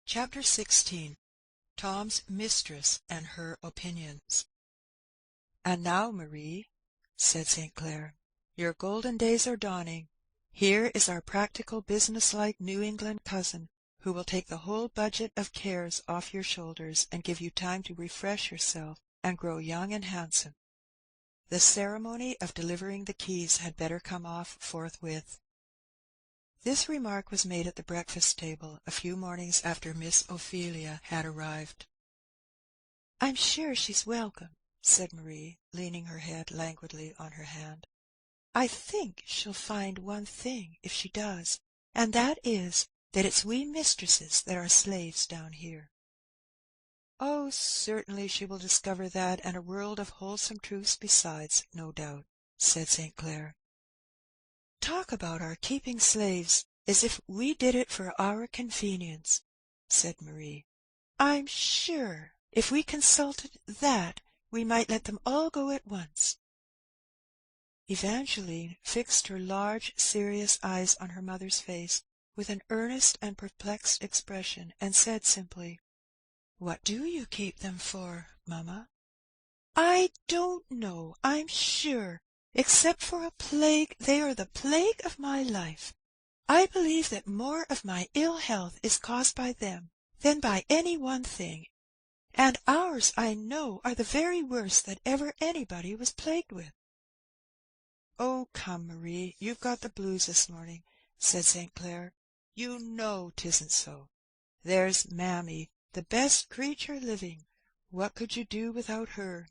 Chapter 16. Tom's Mistress and Her Opinions. "And now, Marie," said St. Clair, "your golden days are dawning. Here is our practical, business-like New England cousin, who will take the whole budget of cares off your shoulders, and give you time to refresh yourself and grow young and handsome. The ceremony of delivering the keys had better come off forthwith." This remark was made at the breakfast table a few mornings after Miss Ophelia had arrived. "I'm sure she's welcome," said Marie, leaning her head languidly on her hand. "I think she'll find one thing if she does, and that is, that it's we mistresses that are slaves down here." "Oh, certainly she will discover that, and a world of wholesome truths besides, no doubt," said St. Clair. "Talk about our keeping slaves, as if we did it for our convenience," said Marie. "I'm sure if we consulted that, we might let them all go at once." Evangeline fixed her large, serious eyes on her mother's face with an earnest and perplexed expression, and said simply, "What do you keep them for, mamma?" "I don't know, I'm sure. Except for a plague, they are the plague of my life. I believe that more of my ill health is caused by them than by any one thing, and ours, I know, are the very worst that ever anybody was plagued with." "Oh, come, Marie, you've got the blues this morning," said St. Clair. "You know 'tisn't so. There's Mammy, the best creature living. What could you do without her?"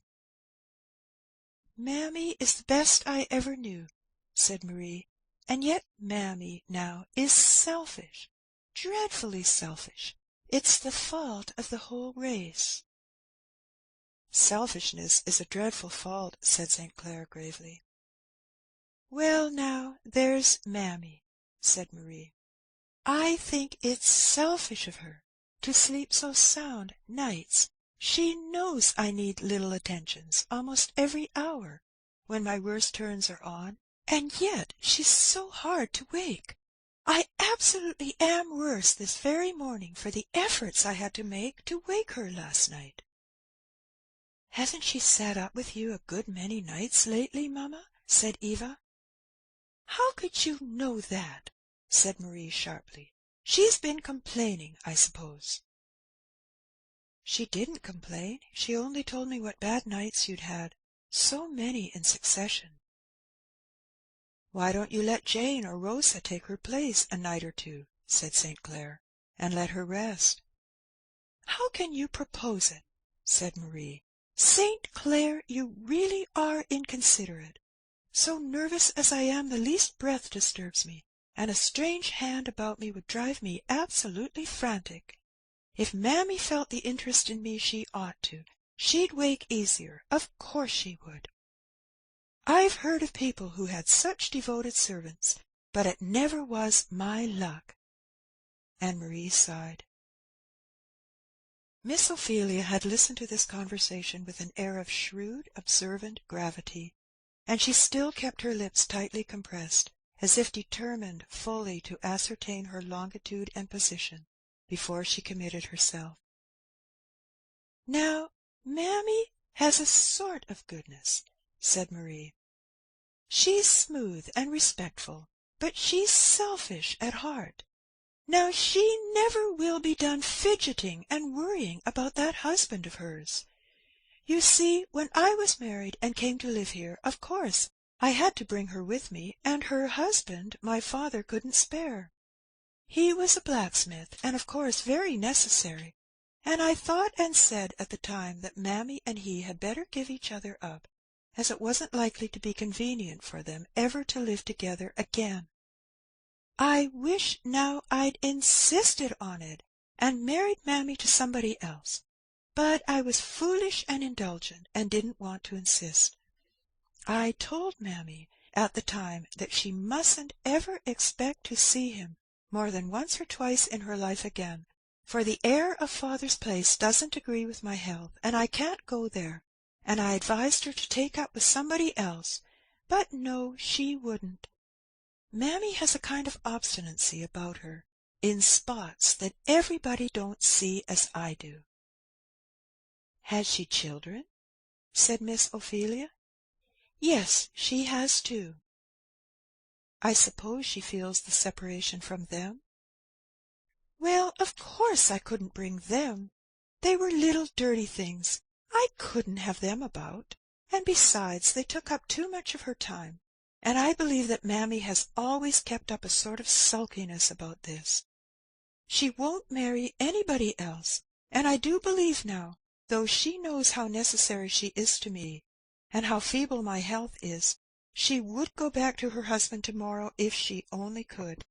"Mammy is the best I ever knew," said Marie, "and yet Mammy, now, is selfish, dreadfully selfish. It's the fault of the whole race." "Selfishness is a dreadful fault," said St. Clair gravely. "Well, now, there's Mammy," said Marie. "I think it's selfish of her to sleep so sound nights. She knows I need little attentions almost every hour when my worst turns are on, and yet she's so hard to wake. I absolutely am worse this very morning for the efforts I had to make to wake her last night." "Hasn't she sat up with you a good many nights lately, mamma?" said Eva. "How could you know that?" said Marie sharply. "She's been complaining, I suppose." "She didn't complain. She only told me what bad nights you'd had, so many in succession." "Why don't you let Jane or Rosa take her place a night or two," said St. Clair, "and let her rest?" "How can you propose it?" said Marie. "St. Clair, you really are inconsiderate. So nervous as I am, the least breath disturbs me, and a strange hand about me would drive me absolutely frantic. If Mammy felt the interest in me she ought to, she'd wake easier, of course she would. I've heard of people who had such devoted servants, but it never was my luck." And Marie sighed. Miss Ophelia had listened to this conversation with an air of shrewd, observant gravity, and she still kept her lips tightly compressed, as if determined fully to ascertain her longitude and position before she committed herself. "Now, Mammy has a sort of goodness," said Marie. "She's smooth and respectful, but she's selfish at heart. Now, she never will be done fidgeting and worrying about that husband of hers. You see, when I was married and came to live here, of course I had to bring her with me, and her husband my father couldn't spare. He was a blacksmith, and of course very necessary, and I thought and said at the time that Mammy and he had better give each other up, as it wasn't likely to be convenient for them ever to live together again. I wish now I'd insisted on it, and married Mammy to somebody else, but I was foolish and indulgent, and didn't want to insist. I told Mammy at the time that she mustn't ever expect to see him more than once or twice in her life again, for the air of father's place doesn't agree with my health, and I can't go there, and I advised her to take up with somebody else, but no, she wouldn't. Mammy has a kind of obstinacy about her, in spots that everybody don't see as I do." "Has she children?" said Miss Ophelia. "Yes, she has two." "I suppose she feels the separation from them?" "Well, of course I couldn't bring them. They were little dirty things. I couldn't have them about. And besides, they took up too much of her time. And I believe that Mammy has always kept up a sort of sulkiness about this. She won't marry anybody else, and I do believe now, though she knows how necessary she is to me, and how feeble my health is, she would go back to her husband to-morrow if she only could."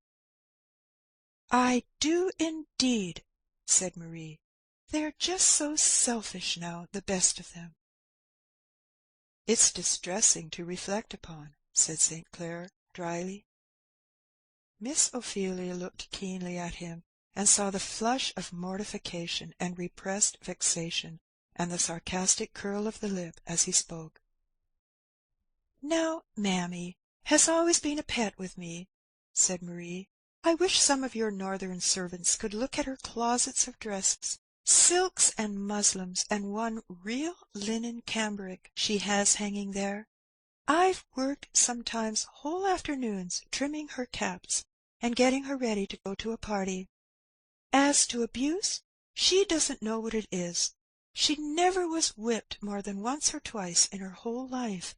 "I do indeed," said Marie. "They're just so selfish now, the best of them." "It's distressing to reflect upon," said St. Clair, dryly. Miss Ophelia looked keenly at him, and saw the flush of mortification and repressed vexation, and the sarcastic curl of the lip as he spoke. "Now, Mammy has always been a pet with me," said Marie. "I wish some of your northern servants could look at her closets of dresses, silks and muslins, and one real linen cambric she has hanging there. I've worked sometimes whole afternoons trimming her caps, and getting her ready to go to a party. As to abuse, she doesn't know what it is. She never was whipped more than once or twice in her whole life.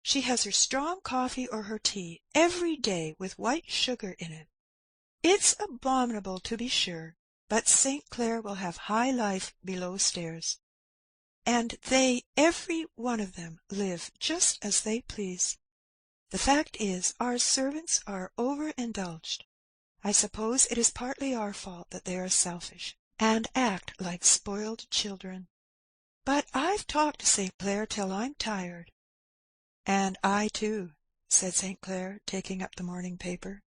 She has her strong coffee or her tea every day with white sugar in it. It's abominable, to be sure, but St. Clair will have high life below stairs. And they, every one of them, live just as they please. The fact is, our servants are over-indulged. I suppose it is partly our fault that they are selfish, and act like spoiled children. But I've talked to St. Clair till I'm tired." "And I too," said St. Clair, taking up the morning paper.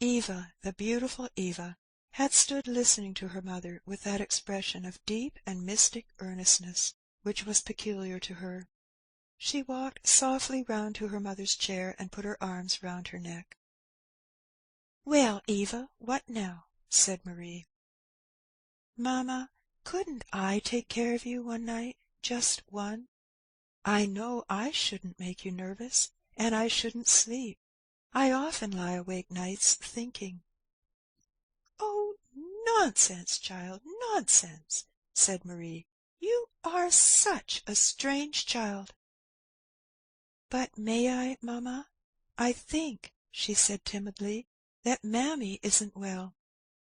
Eva, the beautiful Eva, had stood listening to her mother with that expression of deep and mystic earnestness which was peculiar to her. She walked softly round to her mother's chair and put her arms round her neck. "Well, Eva, what now?" said Marie. "Mamma, couldn't I take care of you one night, just one? I know I shouldn't make you nervous, and I shouldn't sleep. I often lie awake nights thinking." "Oh, nonsense, child, nonsense!" said Marie. "You are such a strange child." "But may I, mamma? I think," she said timidly, "that Mammy isn't well.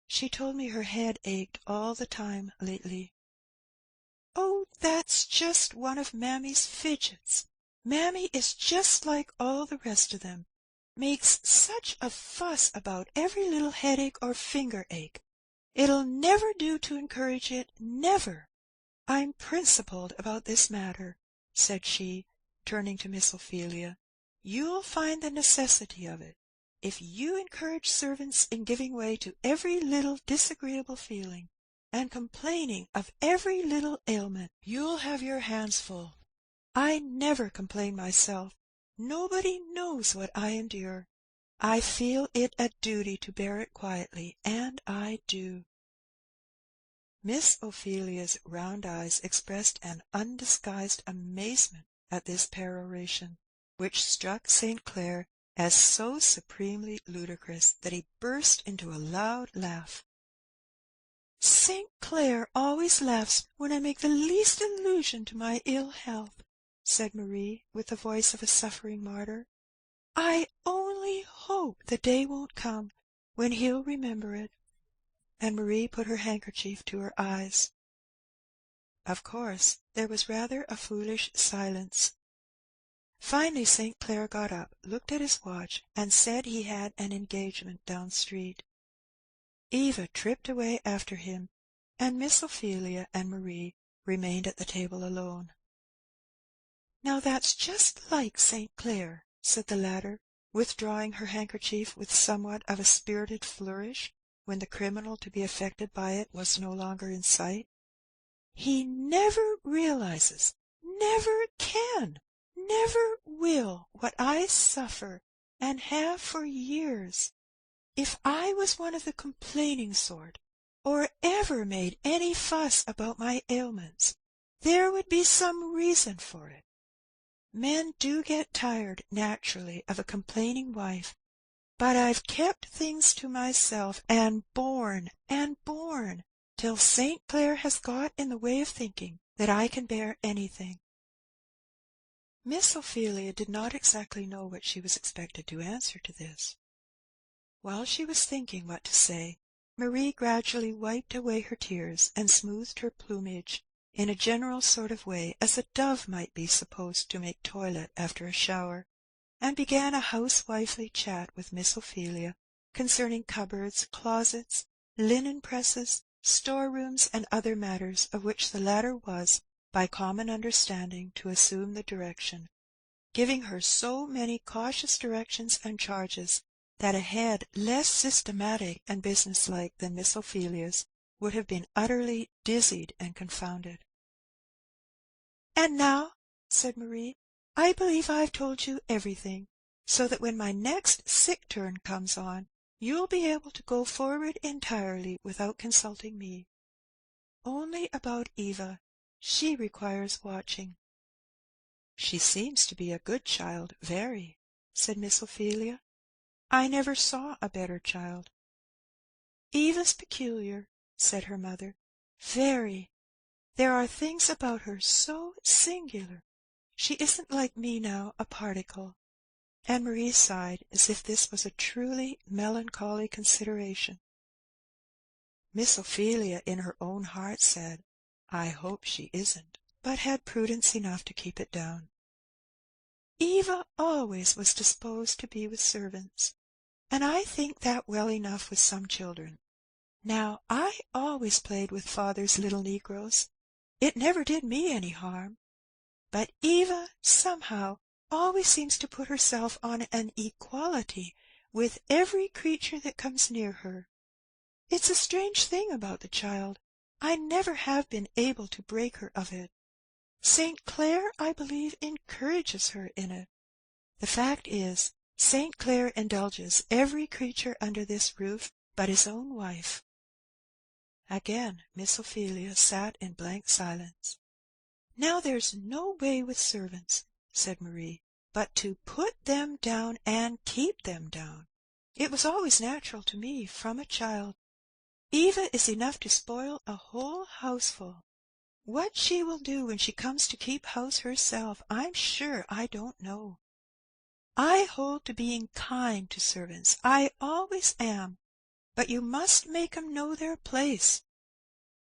She told me her head ached all the time lately." "Oh, that's just one of Mammy's fidgets. Mammy is just like all the rest of them. Makes such a fuss about every little headache or finger ache. It'll never do to encourage it, never. I'm principled about this matter," said she, turning to Miss Ophelia. "You'll find the necessity of it. If you encourage servants in giving way to every little disagreeable feeling, and complaining of every little ailment, you'll have your hands full. I never complain myself. Nobody knows what I endure. I feel it a duty to bear it quietly, and I do." Miss Ophelia's round eyes expressed an undisguised amazement at this peroration, which struck St. Clair as so supremely ludicrous that he burst into a loud laugh. "St. Clair always laughs when I make the least allusion to my ill health," said Marie, with the voice of a suffering martyr. "I only hope the day won't come when he'll remember it." And Marie put her handkerchief to her eyes. Of course, there was rather a foolish silence. Finally St. Clair got up, looked at his watch, and said he had an engagement down street. Eva tripped away after him, and Miss Ophelia and Marie remained at the table alone. "Now that's just like St. Clair," said the latter, withdrawing her handkerchief with somewhat of a spirited flourish when the criminal to be affected by it was no longer in sight. "He never realizes, never can, never will, what I suffer, and have for years. if I was one of the complaining sort, or ever made any fuss about my ailments, there would be some reason for it. Men do get tired, naturally, of a complaining wife, but I've kept things to myself, and borne, till St. Clair has got in the way of thinking that I can bear anything." Miss Ophelia did not exactly know what she was expected to answer to this. While she was thinking what to say, Marie gradually wiped away her tears and smoothed her plumage in a general sort of way, as a dove might be supposed to make toilet after a shower, and began a housewifely chat with Miss Ophelia concerning cupboards, closets, linen presses, storerooms, and other matters, of which the latter was, by common understanding, to assume the direction, giving her so many cautious directions and charges that a head less systematic and businesslike than Miss Ophelia's would have been utterly dizzied and confounded. "And now," said Marie, "I believe I've told you everything, so that when my next sick turn comes on, you'll be able to go forward entirely without consulting me. Only about Eva. She requires watching." "She seems to be a good child, very," said Miss Ophelia. "I never saw a better child." "Eva's peculiar," said her mother. "Very. There are things about her so singular. She isn't like me now, a particle." And Marie sighed, as if this was a truly melancholy consideration. Miss Ophelia in her own heart said, "I hope she isn't," but had prudence enough to keep it down. "Eva always was disposed to be with servants, and I think that well enough with some children. Now, I always played with father's little negroes. It never did me any harm. But Eva, somehow, always seems to put herself on an equality with every creature that comes near her. It's a strange thing about the child. I never have been able to break her of it. St. Clair, I believe, encourages her in it. The fact is, St. Clair indulges every creature under this roof but his own wife." Again Miss Ophelia sat in blank silence. "Now, there's no way with servants," said Marie, "but to put them down and keep them down. It was always natural to me, from a child. Eva is enough to spoil a whole houseful. What she will do when she comes to keep house herself, I'm sure I don't know. I hold to being kind to servants, I always am, but you must make 'em know their place.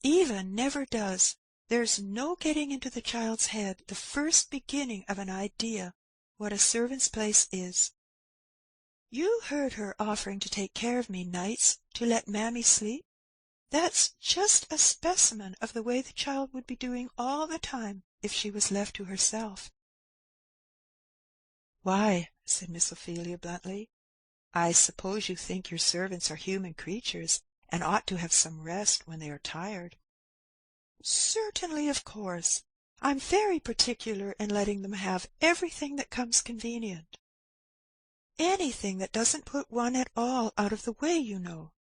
Eva never does. There's no getting into the child's head the first beginning of an idea what a servant's place is. You heard her offering to take care of me nights, to let mammy sleep. That's just a specimen of the way the child would be doing all the time if she was left to herself." "Why," said Miss Ophelia bluntly, "I suppose you think your servants are human creatures, and ought to have some rest when they are tired." "Certainly, of course. I'm very particular in letting them have everything that comes convenient. Anything that doesn't put one at all out of the way, you know.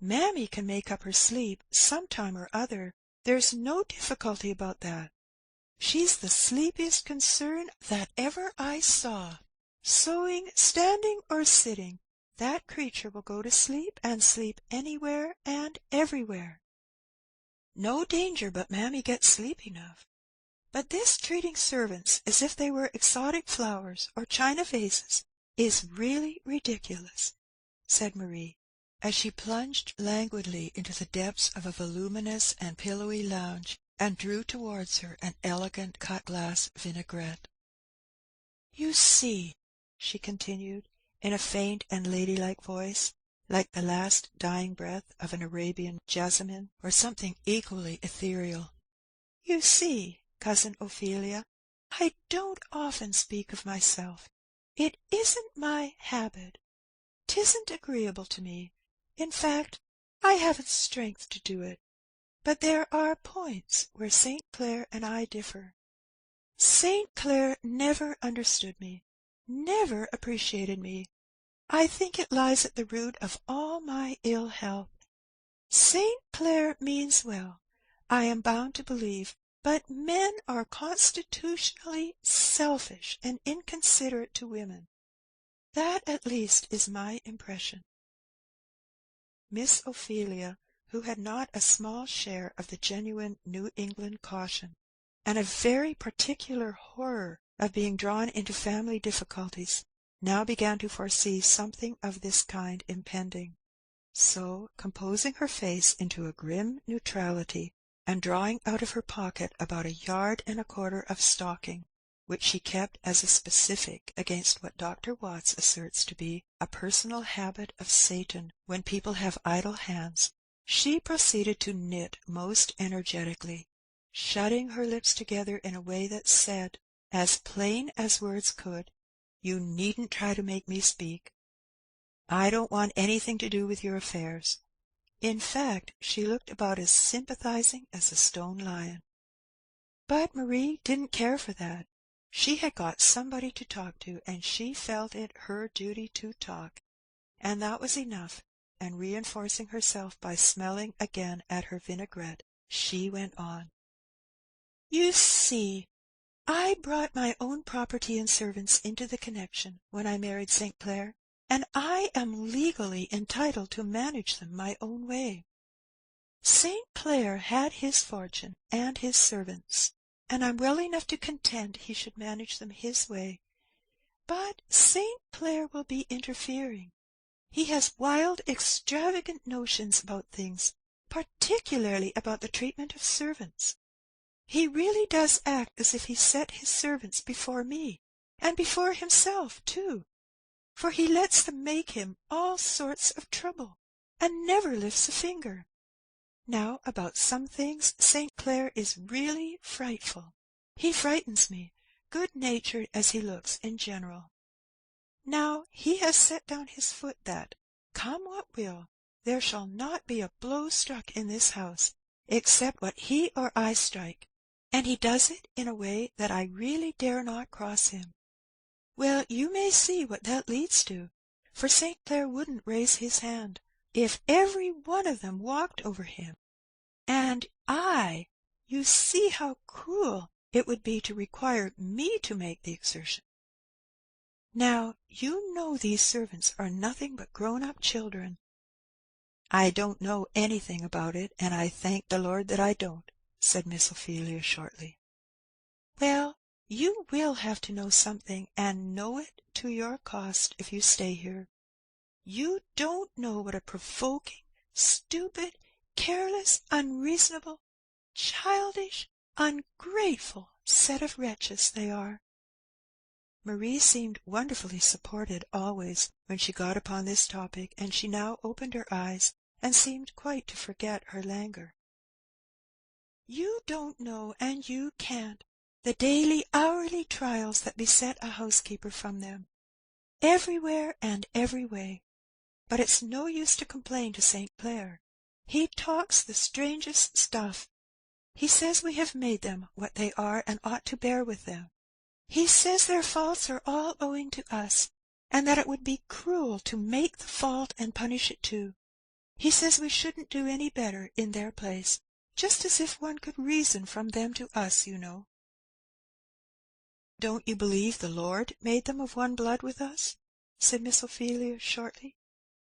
Mammy can make up her sleep some time or other. There's no difficulty about that. She's the sleepiest concern that ever I saw. Sewing, standing or sitting, that creature will go to sleep, and sleep anywhere and everywhere. No danger but mammy gets sleep enough. But this treating servants as if they were exotic flowers or china vases is really ridiculous," said Marie, as she plunged languidly into the depths of a voluminous and pillowy lounge, and drew towards her an elegant cut-glass vinaigrette. "You see," she continued, in a faint and ladylike voice, like the last dying breath of an Arabian jasmine, or something equally ethereal, "you see, Cousin Ophelia, I don't often speak of myself. It isn't my habit. 'Tisn't agreeable to me. In fact, I haven't strength to do it. But there are points where St. Clair and I differ. St. Clair never understood me, never appreciated me. I think it lies at the root of all my ill health. St. Clair means well, I am bound to believe, but men are constitutionally selfish and inconsiderate to women. That, at least, is my impression." Miss Ophelia, who had not a small share of the genuine New England caution, and a very particular horror of being drawn into family difficulties, now began to foresee something of this kind impending. So, composing her face into a grim neutrality, and drawing out of her pocket about 1.25 yards of stocking, which she kept as a specific against what Dr. Watts asserts to be a personal habit of Satan when people have idle hands, she proceeded to knit most energetically, shutting her lips together in a way that said, as plain as words could, "You needn't try to make me speak. I don't want anything to do with your affairs." In fact, she looked about as sympathizing as a stone lion. But Marie didn't care for that. She had got somebody to talk to, and she felt it her duty to talk, and that was enough, and reinforcing herself by smelling again at her vinaigrette, she went on. "You see, I brought my own property and servants into the connection when I married St. Clair, and I am legally entitled to manage them my own way. St. Clair had his fortune and his servants, and I'm well enough to contend he should manage them his way. But St. Clair will be interfering. He has wild, extravagant notions about things, particularly about the treatment of servants. He really does act as if he set his servants before me, and before himself, too, for he lets them make him all sorts of trouble, and never lifts a finger. Now, about some things St. Clair is really frightful. He frightens me, good-natured as he looks in general. Now, he has set down his foot that, come what will, there shall not be a blow struck in this house, except what he or I strike, and he does it in a way that I really dare not cross him. Well, you may see what that leads to, for St. Clair wouldn't raise his hand if every one of them walked over him. And you see how cruel it would be to require me to make the exertion. Now, you know these servants are nothing but grown-up children." "I don't know anything about it, and I thank the Lord that I don't," said Miss Ophelia shortly. "Well, you will have to know something, and know it to your cost if you stay here. You don't know what a provoking, stupid, careless, unreasonable, childish, ungrateful set of wretches they are." Marie seemed wonderfully supported always when she got upon this topic, and she now opened her eyes and seemed quite to forget her languor. "You don't know, and you can't, the daily, hourly trials that beset a housekeeper from them, everywhere and every way. But it's no use to complain to St. Clair. He talks the strangest stuff. He says we have made them what they are and ought to bear with them. He says their faults are all owing to us, and that it would be cruel to make the fault and punish it too. He says we shouldn't do any better in their place, just as if one could reason from them to us, you know." "Don't you believe the Lord made them of one blood with us?" said Miss Ophelia shortly.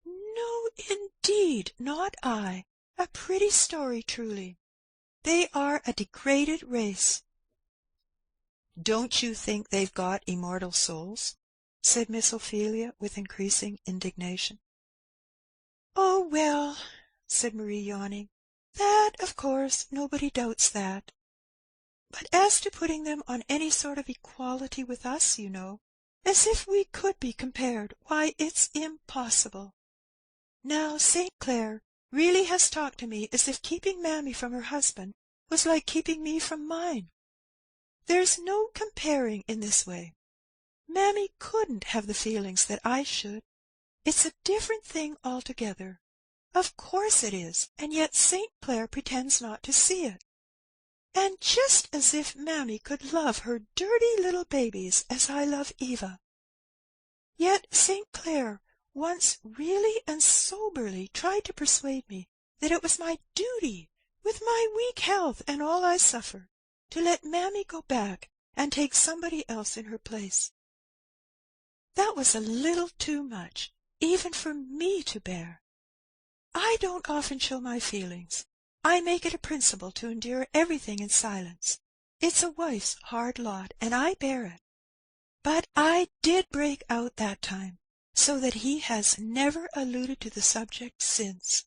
"No, indeed, not I. A pretty story, truly. They are a degraded race." "Don't you think they've got immortal souls?" said Miss Ophelia, with increasing indignation. "Oh, well," said Marie, yawning, "that, of course, nobody doubts that. But as to putting them on any sort of equality with us, you know, as if we could be compared, why, it's impossible. Now, St. Clair really has talked to me as if keeping Mammy from her husband was like keeping me from mine. There's no comparing in this way. Mammy couldn't have the feelings that I should. It's a different thing altogether. Of course it is, and yet St. Clair pretends not to see it. And just as if Mammy could love her dirty little babies as I love Eva. Yet St. Clair once really and soberly tried to persuade me that it was my duty, with my weak health and all I suffer, to let Mammy go back and take somebody else in her place. That was a little too much, even for me to bear. I don't often show my feelings. I make it a principle to endure everything in silence. It's a wife's hard lot, and I bear it. But I did break out that time, so that he has never alluded to the subject since.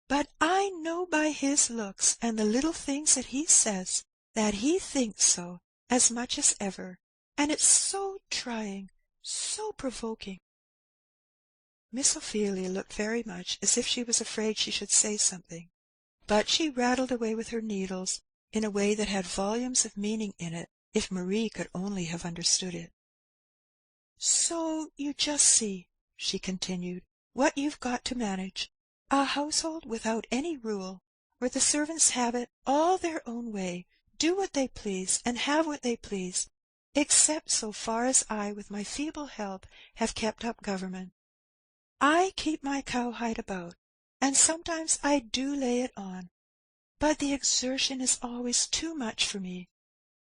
But I know by his looks and the little things that he says that he thinks so as much as ever, and it's so trying, so provoking. Miss Ophelia looked very much as if she was afraid she should say something, but she rattled away with her needles in a way that had volumes of meaning in it, if Marie could only have understood it. "So you just see," she continued, "what you've got to manage. A household without any rule, where the servants have it all their own way, do what they please, and have what they please, except so far as I, with my feeble help, have kept up government. I keep my cowhide about, and sometimes I do lay it on, but the exertion is always too much for me.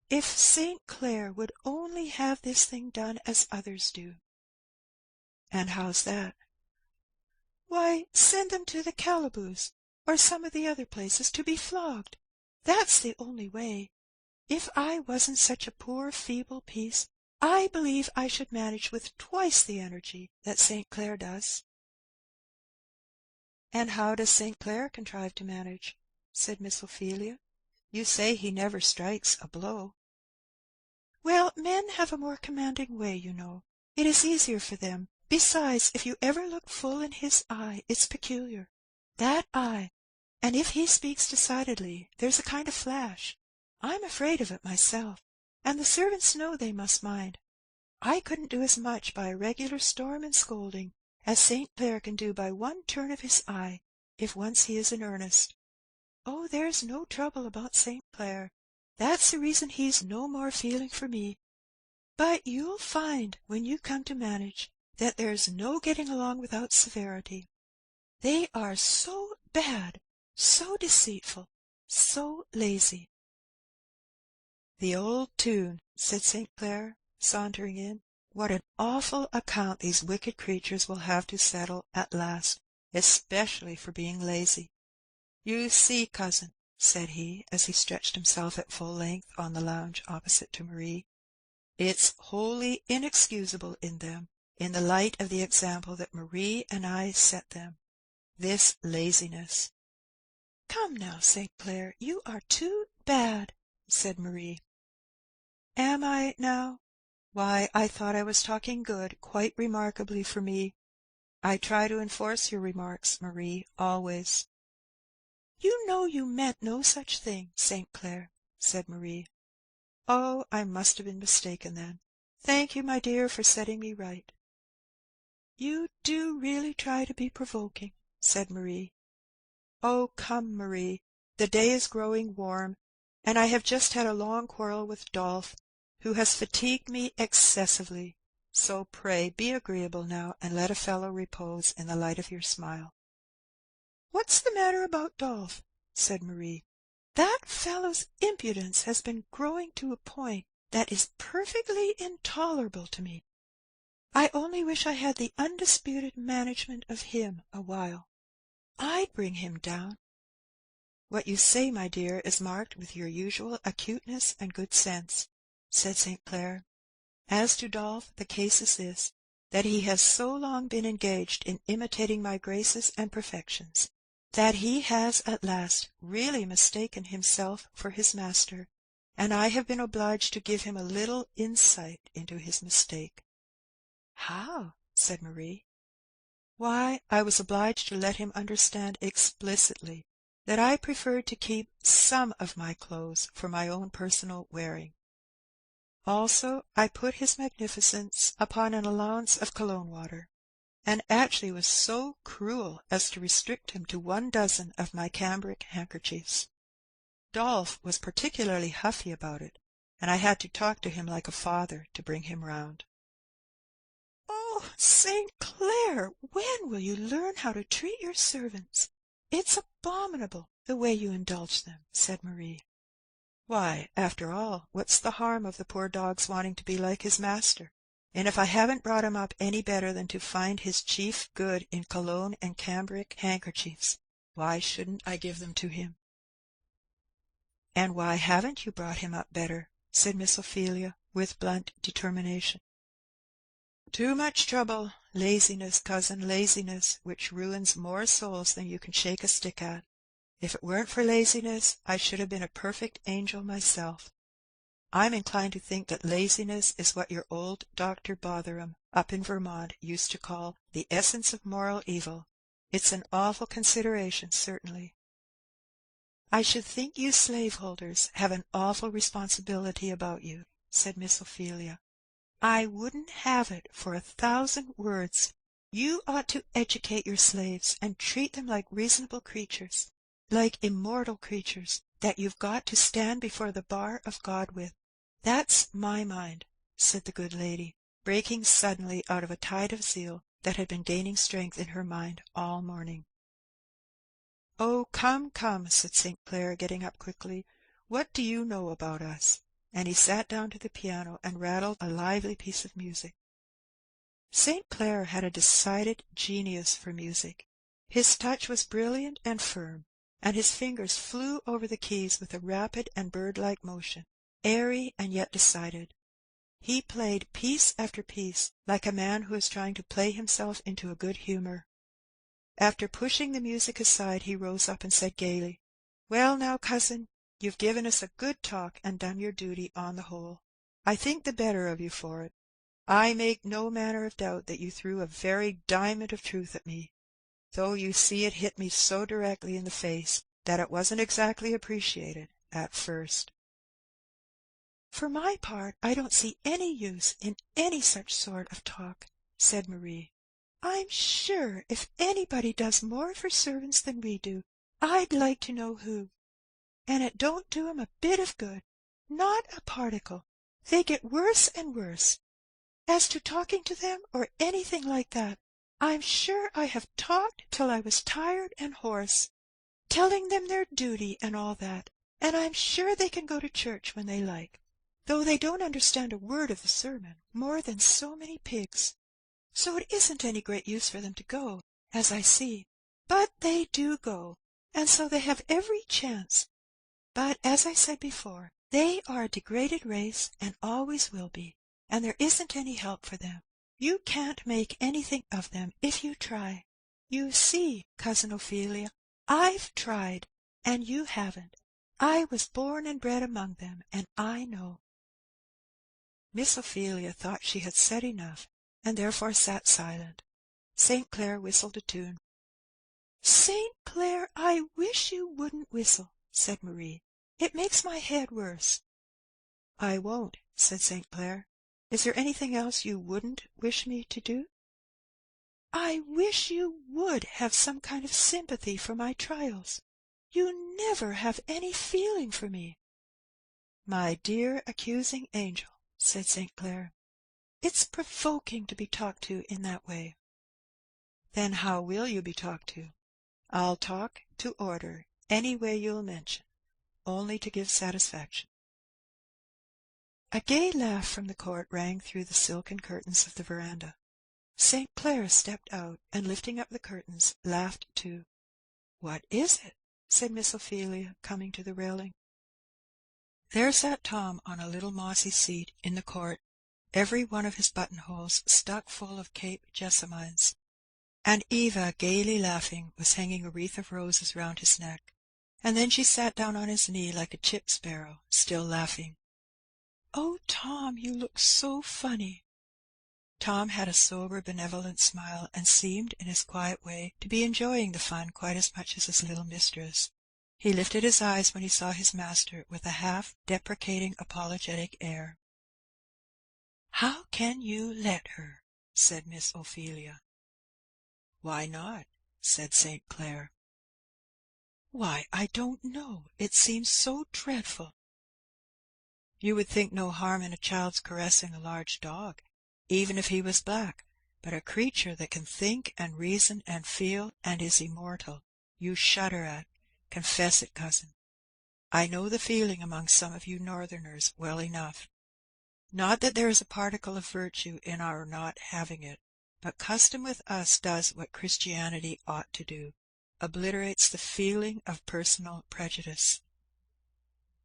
If St. Clair would only have this thing done as others do." "And how's that?" "Why, send them to the calaboose, or some of the other places, to be flogged. That's the only way. If I wasn't such a poor feeble piece, I believe I should manage with twice the energy that St. Clair does." "And how does St. Clair contrive to manage?" said Miss Ophelia. "You say he never strikes a blow." "Well, men have a more commanding way, you know. It is easier for them. Besides, if you ever look full in his eye, it's peculiar. That eye, and if he speaks decidedly, there's a kind of flash. I'm afraid of it myself, and the servants know they must mind. I couldn't do as much by a regular storm and scolding as St. Clair can do by one turn of his eye, if once he is in earnest. Oh, there's no trouble about St. Clair. That's the reason he's no more feeling for me. But you'll find, when you come to manage, that there's no getting along without severity. They are so bad, so deceitful, so lazy." "The old tune," said St. Clair, sauntering in. "What an awful account these wicked creatures will have to settle at last, especially for being lazy. You see, cousin," said he, as he stretched himself at full length on the lounge opposite to Marie, "it's wholly inexcusable in them, in the light of the example that Marie and I set them, this laziness." "Come now, St. Clair, you are too bad," said Marie. "Am I, now? Why, I thought I was talking good, quite remarkably for me. I try to enforce your remarks, Marie, always." "You know you meant no such thing, St. Clair," said Marie. "Oh, I must have been mistaken then. Thank you, my dear, for setting me right." "You do really try to be provoking," said Marie. "Oh, come, Marie, the day is growing warm, and I have just had a long quarrel with Dolph, who has fatigued me excessively, so pray be agreeable now, and let a fellow repose in the light of your smile." "What's the matter about Dolph?" said Marie. "That fellow's impudence has been growing to a point that is perfectly intolerable to me. I only wish I had the undisputed management of him a while. I'd bring him down." "What you say, my dear, is marked with your usual acuteness and good sense," said St. Clair. "As to Dolph, the case is this, that he has so long been engaged in imitating my graces and perfections, that he has at last really mistaken himself for his master, and I have been obliged to give him a little insight into his mistake." "How?" said Marie. "Why, I was obliged to let him understand explicitly that I preferred to keep some of my clothes for my own personal wearing. Also, I put his magnificence upon an allowance of cologne water, and actually was so cruel as to restrict him to 1 dozen of my cambric handkerchiefs. Dolph was particularly huffy about it, and I had to talk to him like a father to bring him round." "Oh, "Oh, St. Clair, when will you learn how to treat your servants? It's abominable the way you indulge them," said Marie. "Why, after all, what's the harm of the poor dog's wanting to be like his master? And if I haven't brought him up any better than to find his chief good in cologne and cambric handkerchiefs, why shouldn't I give them to him?" "And why haven't you brought him up better?" said Miss Ophelia, with blunt determination. "Too much trouble. Laziness, cousin, laziness, which ruins more souls than you can shake a stick at. If it weren't for laziness, I should have been a perfect angel myself. I'm inclined to think that laziness is what your old Dr. Botherham, up in Vermont, used to call the essence of moral evil. It's an awful consideration, certainly." "I should think you slaveholders have an awful responsibility about you," said Miss Ophelia. "I wouldn't have it for 1,000 words. You ought to educate your slaves, and treat them like reasonable creatures, like immortal creatures, that you've got to stand before the bar of God with. That's my mind," said the good lady, breaking suddenly out of a tide of zeal that had been gaining strength in her mind all morning. "Oh, come, come," said St. Clair, getting up quickly, "what do you know about us?" And he sat down to the piano and rattled a lively piece of music. St. Clair had a decided genius for music. His touch was brilliant and firm, and his fingers flew over the keys with a rapid and bird-like motion, airy and yet decided. He played piece after piece like a man who is trying to play himself into a good humour. After pushing the music aside, he rose up and said gaily, "Well now, cousin, you've given us a good talk and done your duty on the whole. I think the better of you for it. I make no manner of doubt that you threw a very diamond of truth at me, though you see it hit me so directly in the face that it wasn't exactly appreciated at first." "For my part, I don't see any use in any such sort of talk," said Marie. "I'm sure if anybody does more for servants than we do, I'd like to know who. And it don't do 'em a bit of good, not a particle. They get worse and worse. As to talking to them, or anything like that, I'm sure I have talked till I was tired and hoarse, telling them their duty and all that, and I'm sure they can go to church when they like, though they don't understand a word of the sermon more than so many pigs. So it isn't any great use for them to go, as I see, but they do go, and so they have every chance. But, as I said before, they are a degraded race, and always will be, and there isn't any help for them. You can't make anything of them if you try. You see, Cousin Ophelia, I've tried, and you haven't. I was born and bred among them, and I know." Miss Ophelia thought she had said enough, and therefore sat silent. St. Clair whistled a tune. "St. Clair, I wish you wouldn't whistle," said Marie. "It makes my head worse." "I won't," said St. Clair. "Is there anything else you wouldn't wish me to do?" "I wish you would have some kind of sympathy for my trials. You never have any feeling for me." "My dear accusing angel," said St. Clair, "it's provoking to be talked to in that way." "Then how will you be talked to?" "I'll talk to order, any way you'll mention, only to give satisfaction." A gay laugh from the court rang through the silken curtains of the verandah. St. Clair stepped out, and lifting up the curtains, laughed too. "What is it?" said Miss Ophelia, coming to the railing. There sat Tom on a little mossy seat in the court, every one of his buttonholes stuck full of Cape jessamines, and Eva, gaily laughing, was hanging a wreath of roses round his neck, and then she sat down on his knee like a chip sparrow, still laughing. "Oh, Tom, you look so funny!" Tom had a sober, benevolent smile, and seemed, in his quiet way, to be enjoying the fun quite as much as his little mistress. He lifted his eyes when he saw his master with a half-deprecating, apologetic air. "How can you let her?" said Miss Ophelia. "Why not?" said St. Clair. "Why, I don't know. It seems so dreadful." "You would think no harm in a child's caressing a large dog, even if he was black, but a creature that can think and reason and feel and is immortal, you shudder at. Confess it, cousin. I know the feeling among some of you northerners well enough. Not that there is a particle of virtue in our not having it, but custom with us does what Christianity ought to do, obliterates the feeling of personal prejudice.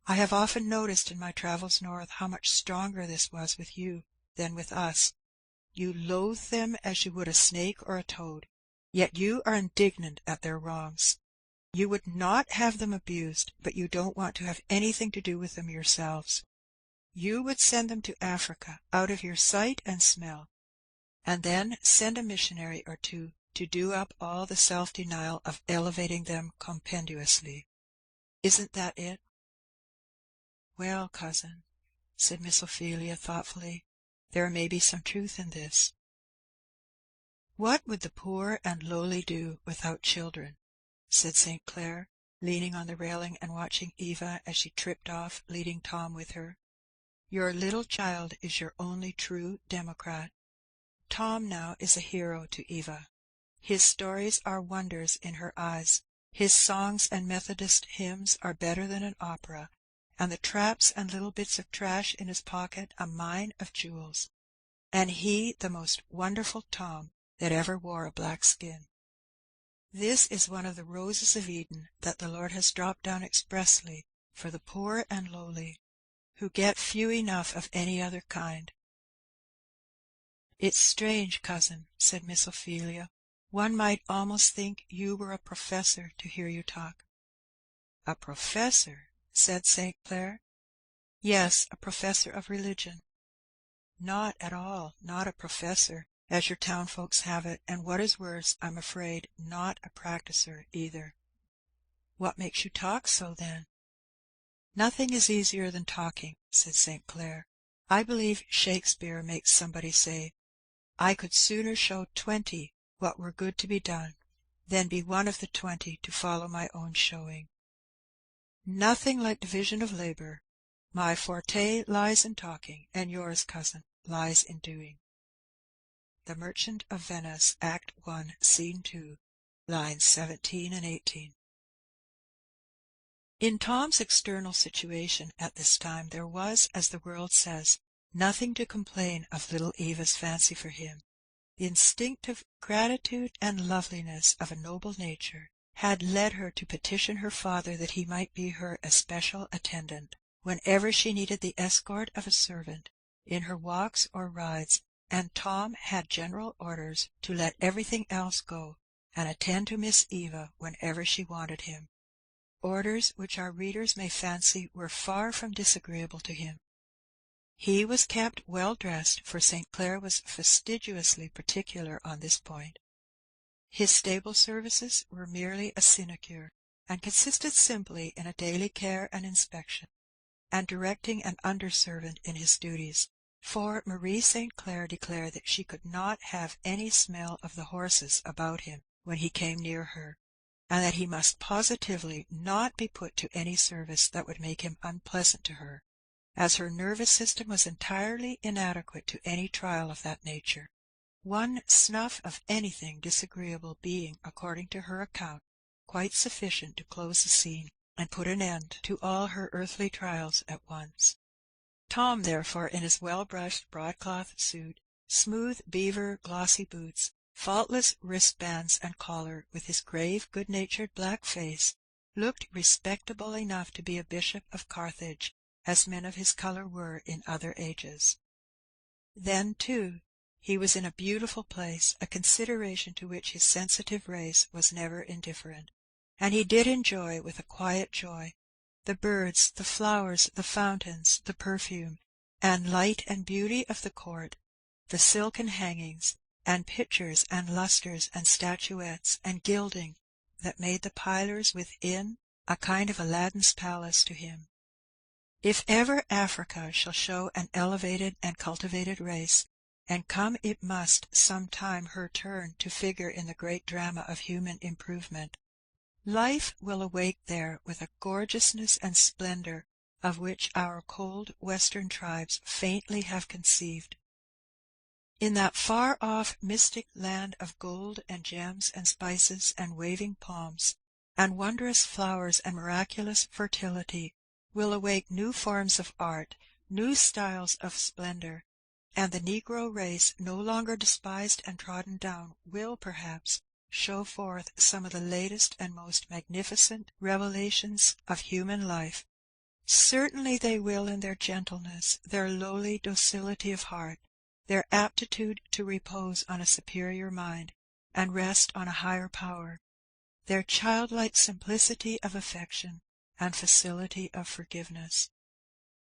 I have often noticed in my travels north how much stronger this was with you than with us. You loathe them as you would a snake or a toad, yet you are indignant at their wrongs. You would not have them abused, but you don't want to have anything to do with them yourselves. You would send them to Africa, out of your sight and smell, and then send a missionary or two to do up all the self-denial of elevating them compendiously. Isn't that it? Well, cousin, said Miss Ophelia thoughtfully, there may be some truth in this. What would the poor and lowly do without children? Said St. Clair, leaning on the railing and watching Eva as she tripped off, leading Tom with her. Your little child is your only true democrat. Tom now is a hero to Eva. His stories are wonders in her eyes. His songs and Methodist hymns are better than an opera, and the traps and little bits of trash in his pocket a mine of jewels. And he the most wonderful Tom that ever wore a black skin. This is one of the roses of Eden that the Lord has dropped down expressly for the poor and lowly, who get few enough of any other kind. It's strange, cousin, said Miss Ophelia. One might almost think you were a professor to hear you talk. A professor? Said St. Clair. Yes, a professor of religion. Not at all, not a professor, as your town folks have it, and what is worse, I'm afraid, not a practiser either. What makes you talk so, then? Nothing is easier than talking, said St. Clair. I believe Shakespeare makes somebody say, I could sooner show 20 what were good to be done, than be one of the 20 to follow my own showing. Nothing like division of labour. My forte lies in talking, and yours, cousin, lies in doing. The Merchant of Venice, Act 1, Scene 2, lines 17 and 18. In Tom's external situation at this time there was, as the world says, nothing to complain of little Eva's fancy for him. The instinctive gratitude and loveliness of a noble nature had led her to petition her father that he might be her especial attendant, whenever she needed the escort of a servant, in her walks or rides, and Tom had general orders to let everything else go, and attend to Miss Eva whenever she wanted him. Orders which our readers may fancy were far from disagreeable to him. He was kept well dressed, for St. Clair was fastidiously particular on this point. His stable services were merely a sinecure, and consisted simply in a daily care and inspection, and directing an under-servant in his duties, for Marie St. Clair declared that she could not have any smell of the horses about him when he came near her, and that he must positively not be put to any service that would make him unpleasant to her, as her nervous system was entirely inadequate to any trial of that nature, one snuff of anything disagreeable being, according to her account, quite sufficient to close the scene and put an end to all her earthly trials at once. Tom, therefore, in his well-brushed broadcloth suit, smooth beaver glossy boots, faultless wristbands and collar, with his grave, good-natured black face, looked respectable enough to be a bishop of Carthage, as men of his colour were in other ages. Then, too, he was in a beautiful place, a consideration to which his sensitive race was never indifferent, and he did enjoy, with a quiet joy, the birds, the flowers, the fountains, the perfume, and light and beauty of the court, the silken hangings, and pictures and lustres and statuettes and gilding that made the pillars within a kind of Aladdin's palace to him. If ever Africa shall show an elevated and cultivated race, and come it must some time her turn to figure in the great drama of human improvement, life will awake there with a gorgeousness and splendour of which our cold western tribes faintly have conceived. In that far-off mystic land of gold and gems and spices and waving palms, and wondrous flowers and miraculous fertility, will awake new forms of art, new styles of splendour, and the negro race, no longer despised and trodden down, will, perhaps, show forth some of the latest and most magnificent revelations of human life. Certainly they will in their gentleness, their lowly docility of heart, their aptitude to repose on a superior mind, and rest on a higher power, their childlike simplicity of affection, and facility of forgiveness.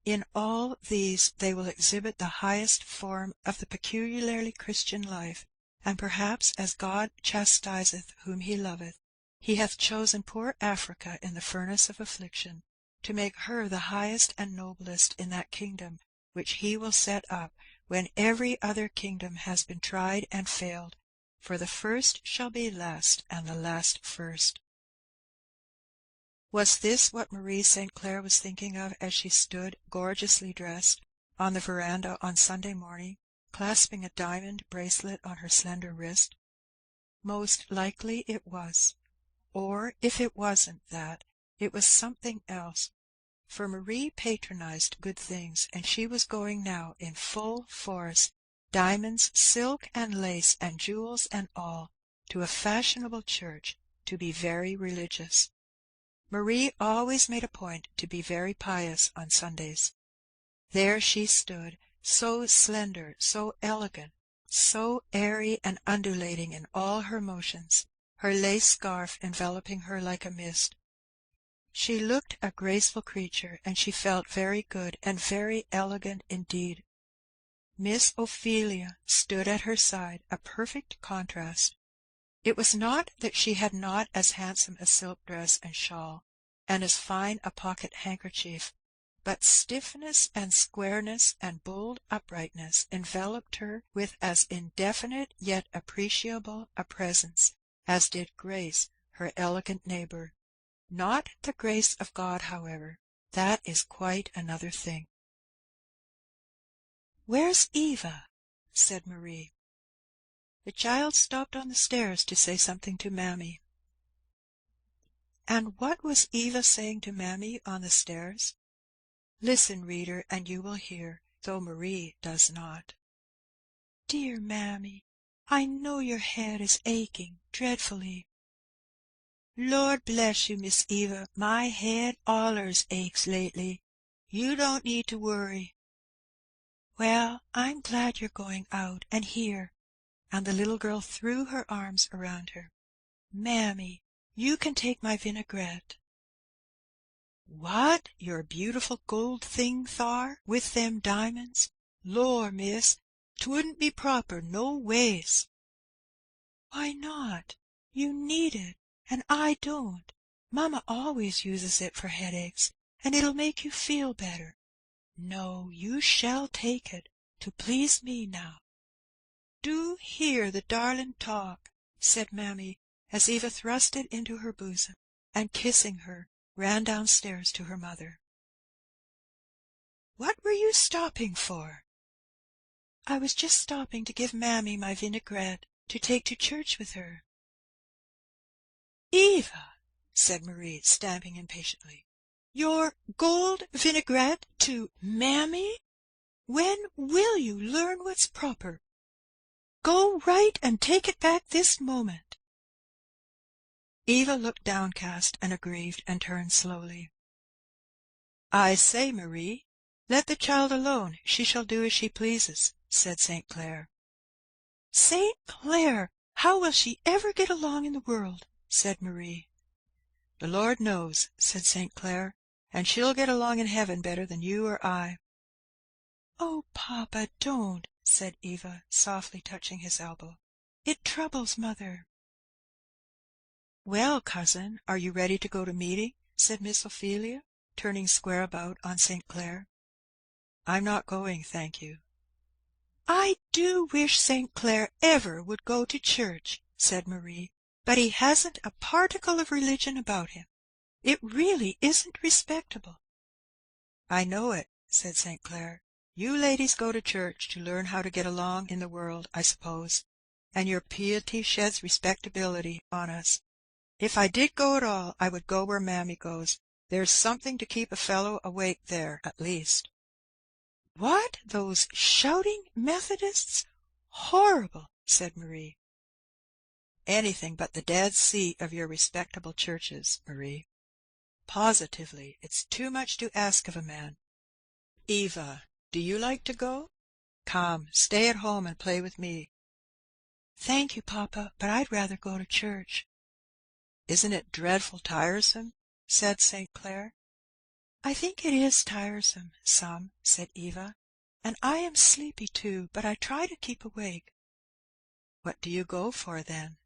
In all these they will exhibit the highest form of the peculiarly Christian life, and perhaps as God chastiseth whom he loveth, he hath chosen poor Africa in the furnace of affliction, to make her the highest and noblest in that kingdom which he will set up when every other kingdom has been tried and failed, for the first shall be last, and the last first. Was this what Marie St. Clair was thinking of as she stood, gorgeously dressed, on the veranda on Sunday morning, clasping a diamond bracelet on her slender wrist? Most likely it was. Or, if it wasn't that, it was something else. For Marie patronized good things, and she was going now in full force, diamonds, silk and lace, and jewels and all, to a fashionable church, to be very religious. Marie always made a point to be very pious on Sundays. There she stood, so slender, so elegant, so airy and undulating in all her motions, her lace scarf enveloping her like a mist. She looked a graceful creature, and she felt very good and very elegant indeed. Miss Ophelia stood at her side, a perfect contrast. It was not that she had not as handsome a silk dress and shawl, and as fine a pocket handkerchief, but stiffness and squareness and bold uprightness enveloped her with as indefinite yet appreciable a presence as did Grace, her elegant neighbour. Not the grace of God, however. That is quite another thing. "Where's Eva?" said Marie. The child stopped on the stairs to say something to Mammy. And what was Eva saying to Mammy on the stairs? Listen, reader, and you will hear, though Marie does not. "Dear Mammy, I know your head is aching dreadfully." "Lord bless you, Miss Eva, my head allers aches lately. You don't need to worry." "Well, I'm glad you're going out, and here," and the little girl threw her arms around her. "Mammy, you can take my vinaigrette." "What, your beautiful gold thing, Thar, with them diamonds? Lor, miss, 'twouldn't be proper, no ways." "Why not? You need it, and I don't. Mamma always uses it for headaches, and it'll make you feel better. No, you shall take it, to please me now." "Do hear the darlin' talk," said Mammy, as Eva thrust it into her bosom, and, kissing her, ran downstairs to her mother. "What were you stopping for?" "I was just stopping to give Mammy my vinaigrette, to take to church with her." "Eva," said Marie, stamping impatiently, "your gold vinaigrette to Mammy? When will you learn what's proper? Go right and take it back this moment." Eva looked downcast and aggrieved, and turned slowly. "I say, Marie, let the child alone. She shall do as she pleases," said St. Clair. "St. Clair! How will she ever get along in the world?" said Marie. "The Lord knows," said St. Clair, "and she'll get along in heaven better than you or I." "Oh, papa, don't," said Eva, softly touching his elbow. "It troubles mother." "Well, cousin, are you ready to go to meeting?" said Miss Ophelia, turning square about on St. Clair. "I'm not going, thank you." "I do wish St. Clair ever would go to church," said Marie, "but he hasn't a particle of religion about him. It really isn't respectable." "I know it," said St. Clair. You ladies go to church to learn how to get along in the world, I suppose, and your piety sheds respectability on us. If I did go at all, I would go where mammy goes. There's something to keep a fellow awake there, at least." "What, those shouting Methodists? Horrible!" said Marie. "Anything but the Dead Sea of your respectable churches, Marie. Positively, it's too much to ask of a man. Eva, do you like to go? Come, stay at home and play with me." "Thank you, papa, but I'd rather go to church." "Isn't it dreadful tiresome?" said St. Clair. "I think it is tiresome, some," said Eva, "and I am sleepy too, but I try to keep awake." "What do you go for, then?"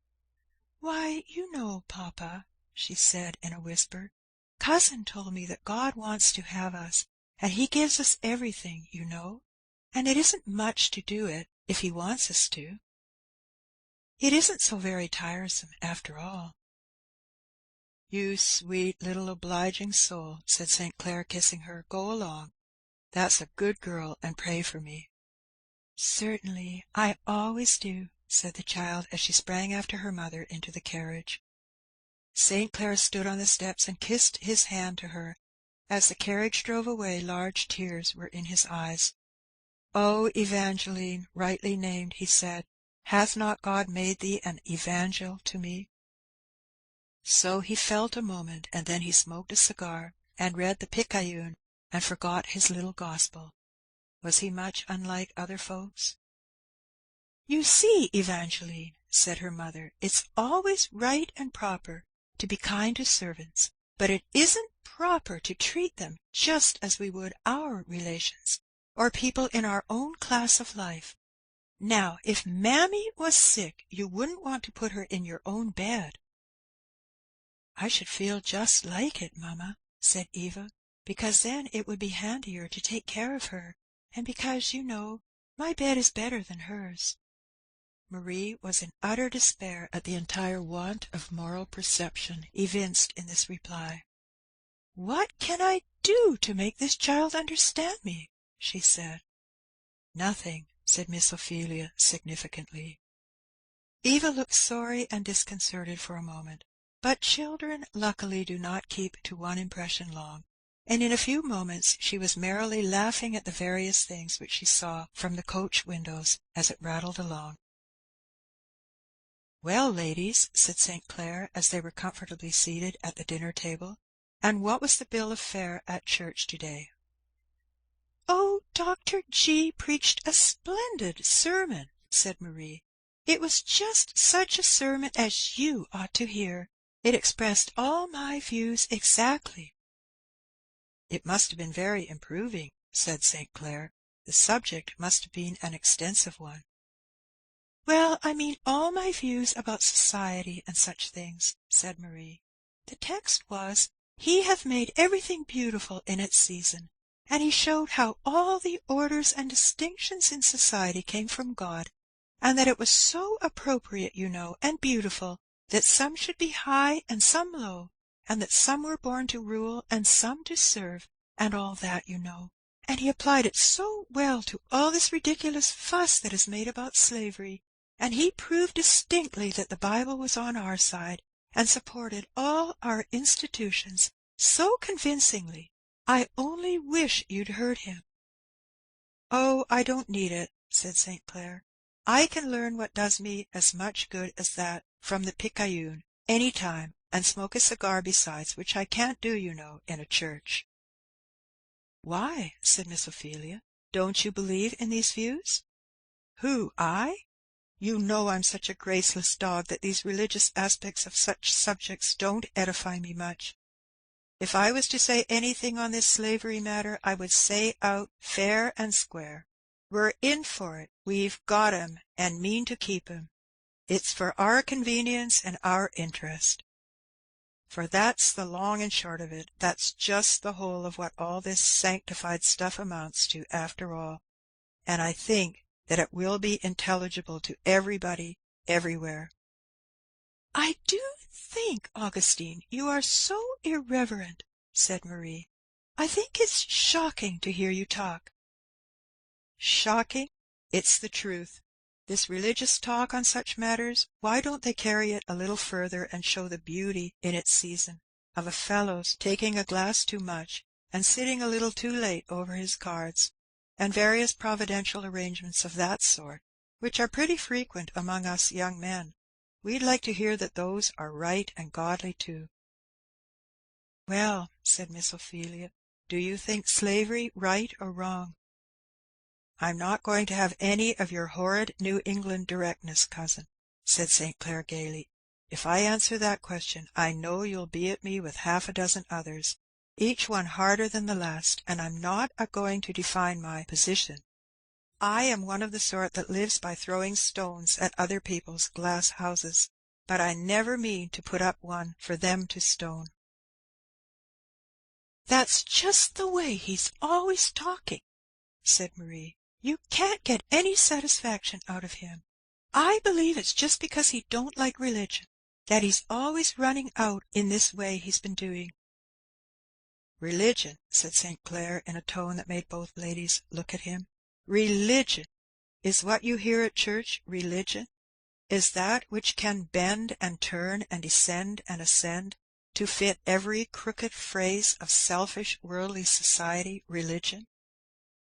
"Why, you know, papa," she said in a whisper, "cousin told me that God wants to have us, and He gives us everything, you know, and it isn't much to do it, if He wants us to. It isn't so very tiresome, after all." "You sweet little obliging soul," said St. Clair, kissing her. "Go along. That's a good girl, and pray for me." "Certainly, I always do," said the child, as she sprang after her mother into the carriage. St. Clair stood on the steps and kissed his hand to her. As the carriage drove away, large tears were in his eyes. "Oh, Evangeline, rightly named," he said, "hath not God made thee an evangel to me?" So he felt a moment, and then he smoked a cigar, and read the Picayune, and forgot his little gospel. Was he much unlike other folks? "You see, Evangeline," said her mother, "it's always right and proper to be kind to servants, but it isn't proper to treat them just as we would our relations, or people in our own class of life. Now, if mammy was sick, you wouldn't want to put her in your own bed." "I should feel just like it, mamma," said Eva, "because then it would be handier to take care of her, and because, you know, my bed is better than hers." Marie was in utter despair at the entire want of moral perception evinced in this reply. "What can I do to make this child understand me?" she said. "Nothing," said Miss Ophelia significantly. Eva looked sorry and disconcerted for a moment, but children luckily do not keep to one impression long, and in a few moments she was merrily laughing at the various things which she saw from the coach windows as it rattled along. "Well, ladies," said St. Clair, as they were comfortably seated at the dinner table, "and what was the bill of fare at church to-day?" "Oh, Dr. G. preached a splendid sermon," said Marie. "It was just such a sermon as you ought to hear. It expressed all my views exactly." "It must have been very improving," said St. Clair. "The subject must have been an extensive one." "Well, I mean all my views about society and such things," said Marie. "The text was, 'He hath made everything beautiful in its season,' and he showed how all the orders and distinctions in society came from God, and that it was so appropriate, you know, and beautiful, that some should be high and some low, and that some were born to rule and some to serve, and all that, you know. And he applied it so well to all this ridiculous fuss that is made about slavery, and he proved distinctly that the Bible was on our side, and supported all our institutions so convincingly. I only wish you'd heard him." "Oh, I don't need it," said St. Clair. "I can learn what does me as much good as that from the Picayune any time, and smoke a cigar besides, which I can't do, you know, in a church." "Why?" said Miss Ophelia. "Don't you believe in these views?" "Who, I? You know I'm such a graceless dog that these religious aspects of such subjects don't edify me much. If I was to say anything on this slavery matter, I would say out fair and square, we're in for it, we've got 'em, and mean to keep 'em. It's for our convenience and our interest. For that's the long and short of it. That's just the whole of what all this sanctified stuff amounts to, after all. And I think that it will be intelligible to everybody, everywhere." "I do think, Augustine, you are so irreverent," said Marie. "I think it's shocking to hear you talk." Shocking? It's the truth. This religious talk on such matters, why don't they carry it a little further and show the beauty in its season of a fellow's taking a glass too much and sitting a little too late over his cards, and various providential arrangements of that sort, which are pretty frequent among us young men. We'd like to hear that those are right and godly too." "Well," said Miss Ophelia, "do you think slavery right or wrong?" "I'm not going to have any of your horrid New England directness, cousin," said St. Clair gaily. "If I answer that question, I know you'll be at me with half a dozen others, each one harder than the last, and I'm not a-going to define my position. I am one of the sort that lives by throwing stones at other people's glass houses, but I never mean to put up one for them to stone." "That's just the way he's always talking," said Marie. "You can't get any satisfaction out of him. I believe it's just because he don't like religion that he's always running out in this way he's been doing." "Religion," said St. Clair in a tone that made both ladies look at him. "Religion! Is what you hear at church religion? Is that which can bend and turn and descend and ascend to fit every crooked phrase of selfish worldly society religion?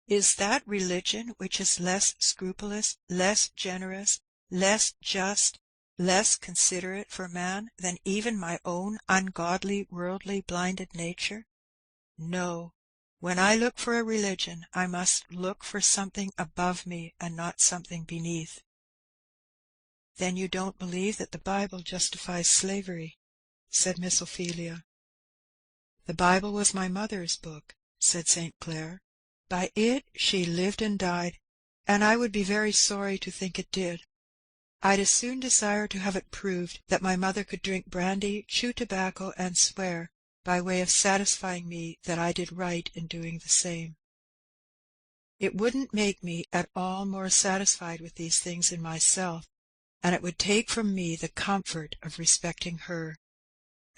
Is that religion which is less scrupulous, less generous, less just, less considerate for man than even my own ungodly, worldly, blinded nature? No. When I look for a religion, I must look for something above me and not something beneath." "Then you don't believe that the Bible justifies slavery?" said Miss Ophelia. "The Bible was my mother's book," said St. Clair. "By it she lived and died, and I would be very sorry to think it did. I'd as soon desire to have it proved that my mother could drink brandy, chew tobacco, and swear, by way of satisfying me that I did right in doing the same. It wouldn't make me at all more satisfied with these things in myself, and it would take from me the comfort of respecting her.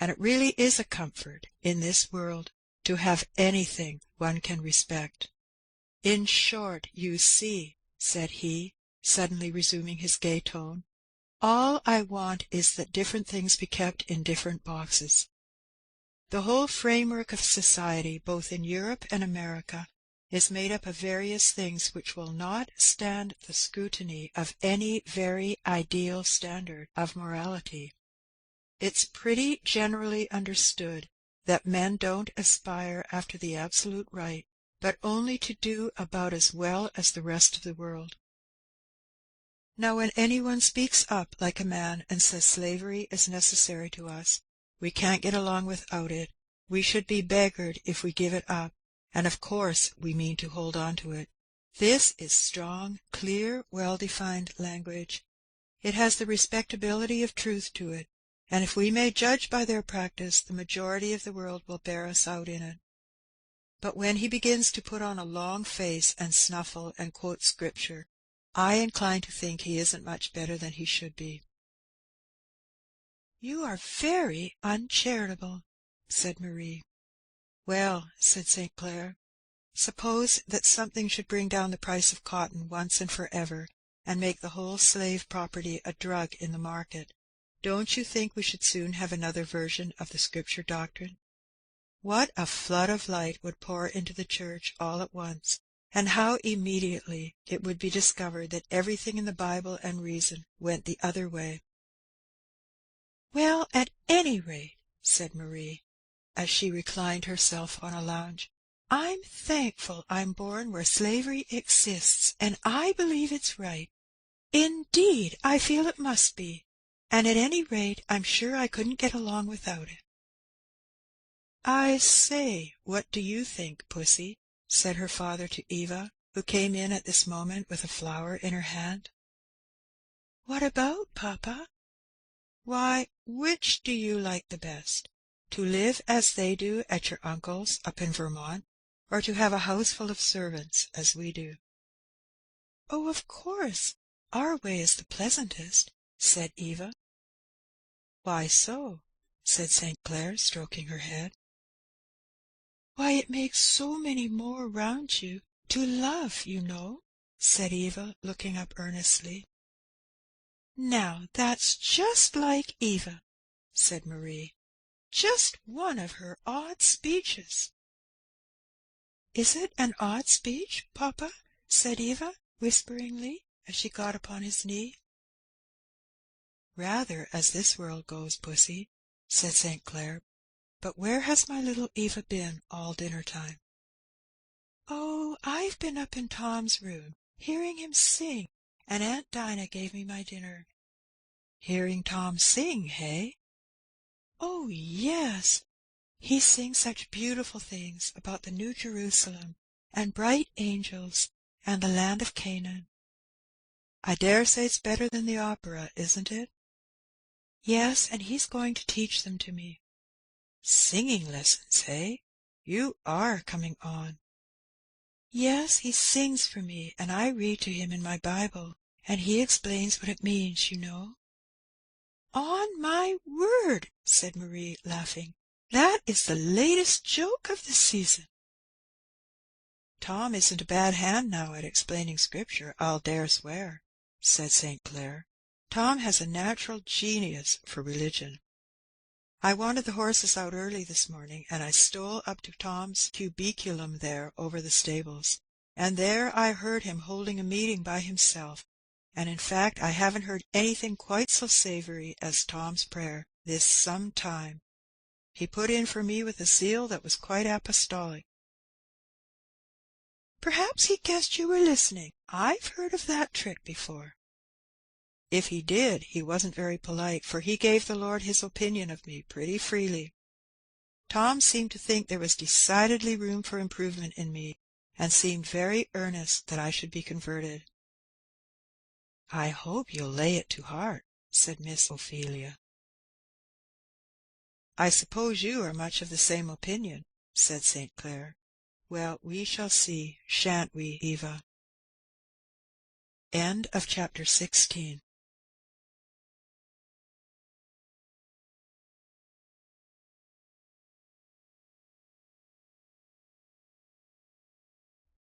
And it really is a comfort in this world to have anything one can respect. In short, you see," said he, suddenly resuming his gay tone, "all I want is that different things be kept in different boxes. The whole framework of society, both in Europe and America, is made up of various things which will not stand the scrutiny of any very ideal standard of morality. It's pretty generally understood that men don't aspire after the absolute right, but only to do about as well as the rest of the world. Now, when any one speaks up like a man and says slavery is necessary to us, we can't get along without it, we should be beggared if we give it up, and of course we mean to hold on to it. This is strong, clear, well-defined language. It has the respectability of truth to it, and if we may judge by their practice, the majority of the world will bear us out in it. But when he begins to put on a long face and snuffle and quote Scripture, I incline to think he isn't much better than he should be." "You are very uncharitable," said Marie. "Well," said St. Clair, "suppose that something should bring down the price of cotton once and for ever, and make the whole slave property a drug in the market. Don't you think we should soon have another version of the Scripture doctrine? What a flood of light would pour into the church all at once, and how immediately it would be discovered that everything in the Bible and reason went the other way." "Well, at any rate," said Marie, as she reclined herself on a lounge, "I'm thankful I'm born where slavery exists, and I believe it's right. Indeed, I feel it must be, and at any rate I'm sure I couldn't get along without it." "I say, what do you think, Pussy?" said her father to Eva, who came in at this moment with a flower in her hand. "What about, papa?" "Why, which do you like the best? To live as they do at your uncle's up in Vermont, or to have a house full of servants, as we do?" "Oh, of course, our way is the pleasantest," said Eva. "Why so?" said St. Clair, stroking her head. "Why, it makes so many more round you to love, you know. said Eva, looking up earnestly. Now, that's just like Eva, said Marie. Just one of her odd speeches. Is it an odd speech, papa? Said Eva, whisperingly, as she got upon his knee. Rather, as this world goes, pussy, said St. Clair. But where has my little Eva been all dinner-time? Oh, I've been up in Tom's room, hearing him sing, and Aunt Dinah gave me my dinner. Hearing Tom sing, hey? Oh, yes. He sings such beautiful things about the New Jerusalem, and bright angels, and the land of Canaan. I dare say it's better than the opera, isn't it? Yes, and he's going to teach them to me. Singing lessons, hey? You are coming on. Yes, he sings for me, and I read to him in my Bible, and he explains what it means, you know. On my word, said Marie, laughing, that is the latest joke of the season. Tom isn't a bad hand now at explaining Scripture, I'll dare swear, said St. Clair. Tom has a natural genius for religion. I wanted the horses out early this morning, and I stole up to Tom's cubiculum there over the stables, and there I heard him holding a meeting by himself, and in fact I haven't heard anything quite so savoury as Tom's prayer this some time. He put in for me with a zeal that was quite apostolic. Perhaps he guessed you were listening. I've heard of that trick before. If he did, he wasn't very polite, for he gave the Lord his opinion of me pretty freely. Tom seemed to think there was decidedly room for improvement in me, and seemed very earnest that I should be converted. I hope you'll lay it to heart, said Miss Ophelia. I suppose you are much of the same opinion, said St. Clair. Well, we shall see, shan't we, Eva? End of chapter 16.